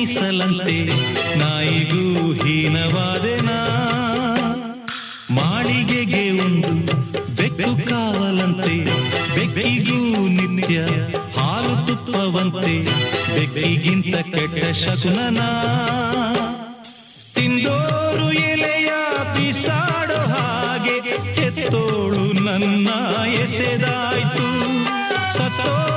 ಮೀಸಲಂತೆ ನಾಯಿಗೂ ಹೀನವಾದೆನಾ. ಮಾಳಿಗೆಗೆ ಒಂದು ಬೆಕ್ಕು ಕಾವಲಂತೆ ಬೆಕ್ಕಿಗೂ ನಿತ್ಯ ಹಾಲು ತುಪ್ಪವಂತೆ ಬೆಕ್ಕಿಗಿಂತ ಕೆಟ್ಟ ಶಕುನನ. ತಿಂದೋರು ಎಲೆಯ ಬಿಸಾಡೋ ಹಾಗೆ ಹೆತ್ತೋಳು ನನ್ನ ಎಸೆದಾಯ್ತು. ಸತ್ತೋ